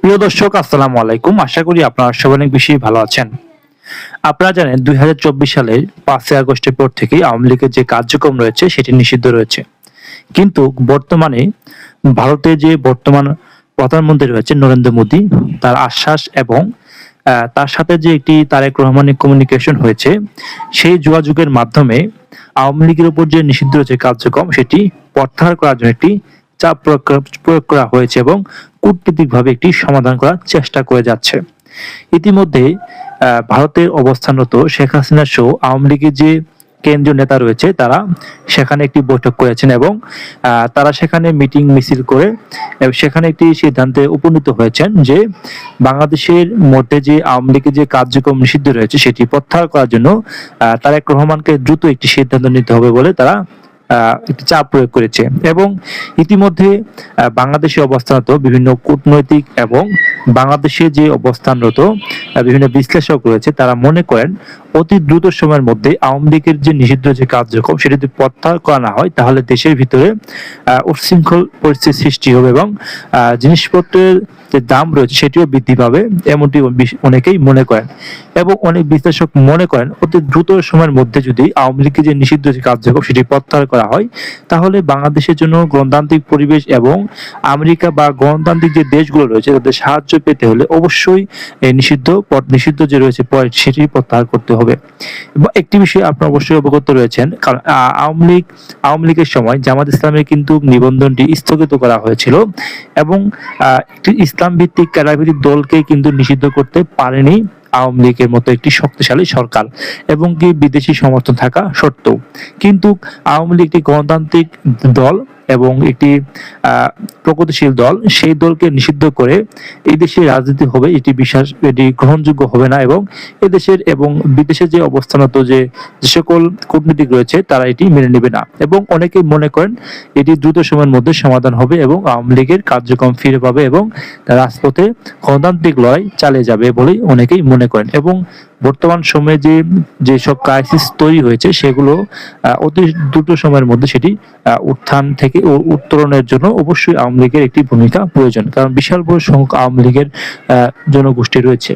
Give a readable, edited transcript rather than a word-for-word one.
প্রিয় দর্শক, আসসালামু আলাইকুম। আশা করি আপনারা সবাই অনেক বেশি ভালো আছেন। আপনারা জানেন ২০২৪ সালের ৫ই আগস্টের পর থেকেই আওয়ামী লীগের যে কার্যক্রম রয়েছে সেটি নিষিদ্ধ রয়েছে। কিন্তু বর্তমানে ভারতে যে বর্তমান প্রধানমন্ত্রী রয়েছেন নরেন্দ্র মোদী, তার আশ্বাস এবং তার সাথে যে একটি তারেক রহমানের কমিউনিকেশন হয়েছে, সেই যোগাযোগের মাধ্যমে আওয়ামী লীগের উপর যে নিষিদ্ধ যে কার্যক্রম সেটি প্রত্যাহার করার জন্য একটি চাপ প্রয়োগ করা হয়েছে এবং কূটনীতিকভাবে একটি সমাধান করার চেষ্টা করে যাচ্ছে। ইতিমধ্যে ভারতের অবস্থানরত শেখ হাসিনা সহ আওয়ামী লীগের যে কেন্দ্রীয় নেতা রয়েছে তারা সেখানে একটি বৈঠক করেছেন এবং তারা সেখানে মিটিং মিছিল করে সেখানে একটি সিদ্ধান্তে উপনীত হয়েছেন যে বাংলাদেশের মধ্যে যে আওয়ামী লীগের যে কার্যক্রম নিষিদ্ধ রয়েছে সেটি প্রত্যাহার করার জন্য তারেক রহমানকে দ্রুত একটি সিদ্ধান্ত নিতে হবে বলে তারা একটি চাপ প্রয়োগ করেছে। এবং ইতিমধ্যে বাংলাদেশে অবস্থানরত বিভিন্ন কূটনৈতিক এবং বাংলাদেশে যে অবস্থানরত বিভিন্ন বিশ্লেষক রয়েছে তারা মনে করেন অতি দ্রুত সময়ের মধ্যে আওয়ামী লীগের যে নিষিদ্ধ যে কার্যক্রম সেটি যদি প্রত্যাহার করা না হয় তাহলে দেশের ভিতরে উচ্ছৃঙ্খল পরিস্থিতির সৃষ্টি হবে এবং জিনিসপত্রের যে দাম রয়েছে সেটিও বৃদ্ধি পাবে, এমনটি অনেকেই মনে করেন। এবং অনেক বিশ্লেষক মনে করেন অতি দ্রুত সময়ের মধ্যে যদি আওয়ামী লীগের যে নিষিদ্ধ যে কার্যক্রম সেটি প্রত্যাহার করা হয় তাহলে বাংলাদেশের জন্য গণতান্ত্রিক পরিবেশ এবং আমেরিকা বা গণতান্ত্রিক যে দেশগুলো রয়েছে তাদের সাহায্য পেতে হলে অবশ্যই নিষিদ্ধ যে রয়েছে পয়েন্ট সেটি প্রত্যাহার করতে হবে। এবং একটি বিষয় আপনারা অবশ্যই অবগত রয়েছেন, কারণ আওয়ামী লীগের সময় জামাত ইসলামের কিন্তু নিবন্ধনটি স্থগিত করা হয়েছিল এবং একটি ইসলাম ভিত্তিক ক্যাডারভিত্তিক দলকে কিন্তু নিষিদ্ধ করতে পারেনি আওয়ামী লীগের মতো একটি শক্তিশালী সরকার এবং কি বিদেশি সমর্থন থাকা সত্ত্বেও। কিন্তু আওয়ামী লীগ একটি গণতান্ত্রিক দল এবং একটি প্রগতিশীল দল, সেই দলকে নিষিদ্ধ করে এই দেশে রাজনীতি হবে এটি গ্রহণযোগ্য হবে না এবং এদেশের এবং বিদেশে যে অবস্থানত যে সকল কূটনীতিক রয়েছে তারা এটি মেনে নেবে না। এবং অনেকেই মনে করেন এটি দ্রুত সময়ের মধ্যে সমাধান হবে এবং আওয়ামী লীগের কার্যক্রম ফিরে পাবে এবং রাজপথে গণতান্ত্রিক লড়াই চালিয়ে যাবে বলেই অনেকেই মনে করেন। এবং বর্তমান সময়ে যেসব ক্রাইসিস তৈরি হয়েছে সেগুলো অতি দ্রুত সময়ের মধ্যে সেটি উত্থান থেকে উত্তরণের জন্য অবশ্যই আওয়ামী লীগের একটি ভূমিকা প্রয়োজন, কারণ বিশাল বড় সংখ্যক আওয়ামী লীগের জনগোষ্ঠী রয়েছে।